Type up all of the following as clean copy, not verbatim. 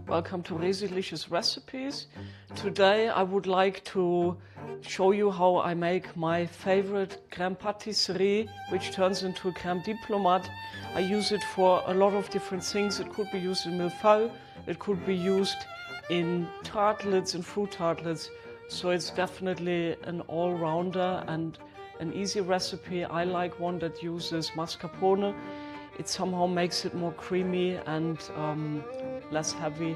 Welcome to Resi-licious recipes. Today I would like to show you how I make my favorite crème pâtisserie, which turns into a crème diplomat. I use it for a lot of different things. It could be used in mille-feuille, it could be used in tartlets and fruit tartlets. So it's definitely an all-rounder and an easy recipe. I like one that uses mascarpone. It somehow makes it more creamy and less heavy,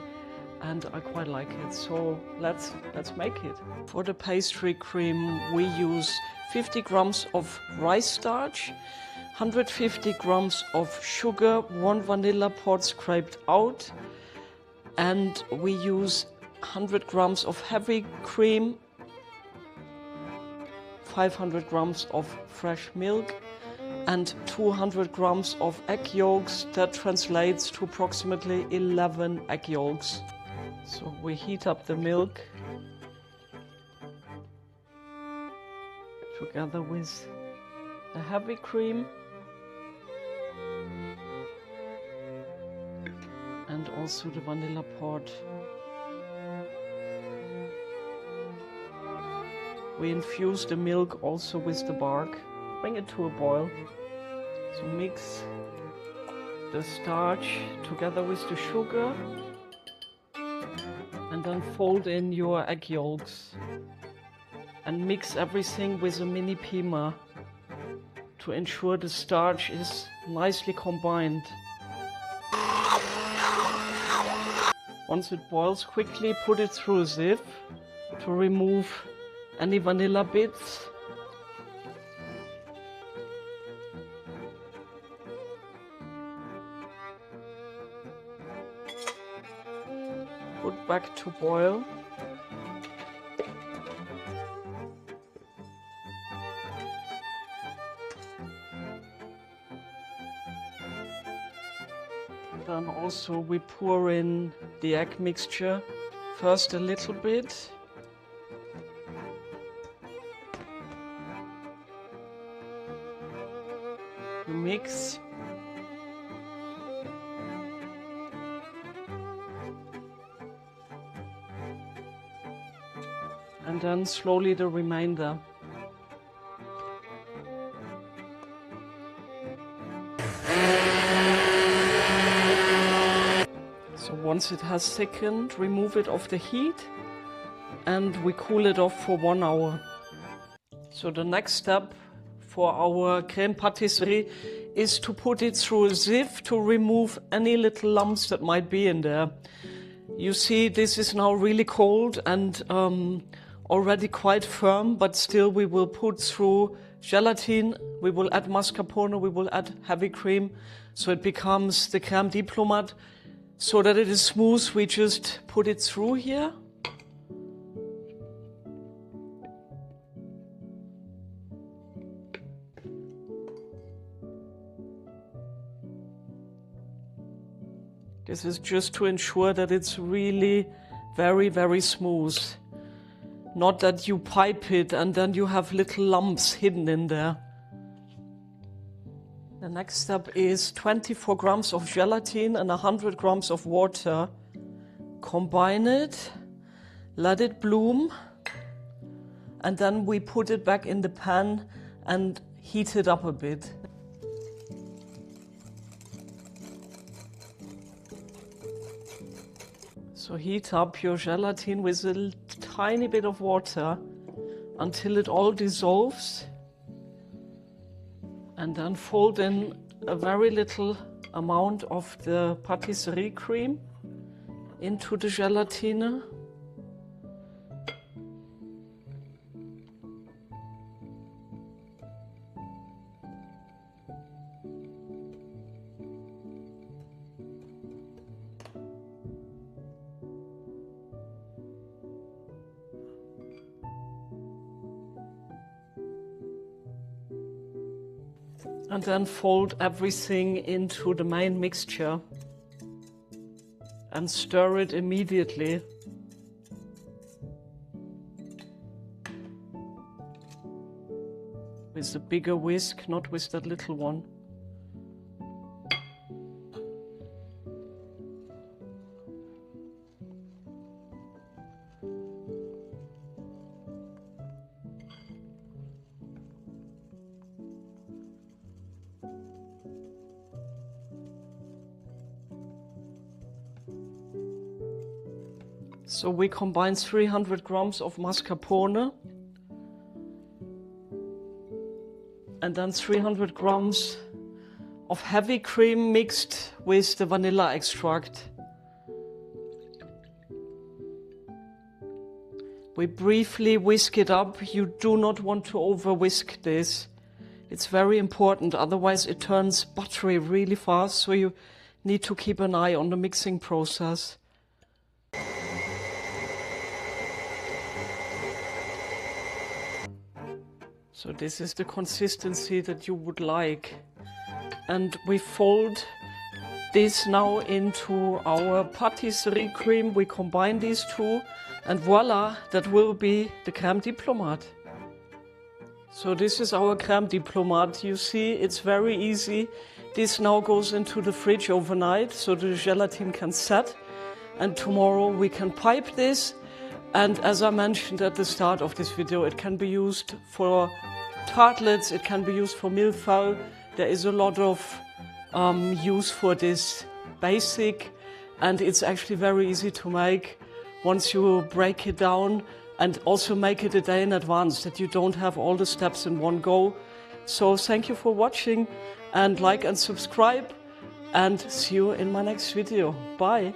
and I quite like it. So let's make it. For the pastry cream, we use 50 grams of rice starch, 150 grams of sugar, 1 vanilla pod scraped out, and we use 100 grams of heavy cream, 500 grams of fresh milk, and 200 grams of egg yolks. That translates to approximately 11 egg yolks. So we heat up the milk together with the heavy cream and also the vanilla pod. We infuse the milk also with the bark. Bring it to a boil. So mix the starch together with the sugar and then fold in your egg yolks and mix everything with a mini pimer to ensure the starch is nicely combined. Once it boils quickly, put it through a sieve to remove any vanilla bits. Put back to boil. And then also we pour in the egg mixture. First a little bit. You mix. And then slowly the remainder. So once it has thickened, remove it off the heat and we cool it off for 1 hour. So the next step for our crème pâtisserie is to put it through a sieve to remove any little lumps that might be in there. You see, this is now really cold and already quite firm, but still we will put through gelatin, we will add mascarpone, we will add heavy cream, so it becomes the crème diplomat. So that it is smooth, we just put it through here. This is just to ensure that it's really very, very smooth. Not that you pipe it and then you have little lumps hidden in there. The next step is 24 grams of gelatin and 100 grams of water. Combine it, let it bloom, and then we put it back in the pan and heat it up a bit. So heat up your gelatin with a tiny bit of water until it all dissolves, and then fold in a very little amount of the pâtisserie cream into the gelatine. And then fold everything into the main mixture and stir it immediately. With a bigger whisk, not with that little one. So we combine 300 grams of mascarpone and then 300 grams of heavy cream mixed with the vanilla extract. We briefly whisk it up. You do not want to over whisk this. It's very important, otherwise it turns buttery really fast, so you need to keep an eye on the mixing process. So this is the consistency that you would like. And we fold this now into our pâtisserie cream. We combine these two and voila, that will be the crème diplomat. So this is our crème diplomat. You see, it's very easy. This now goes into the fridge overnight so the gelatin can set. And tomorrow we can pipe this. And as I mentioned at the start of this video, it can be used for tartlets, it can be used for mille-feuille. There is a lot of use for this basic, and it's actually very easy to make once you break it down, and also make it a day in advance that you don't have all the steps in one go. So thank you for watching, and like and subscribe, and see you in my next video. Bye!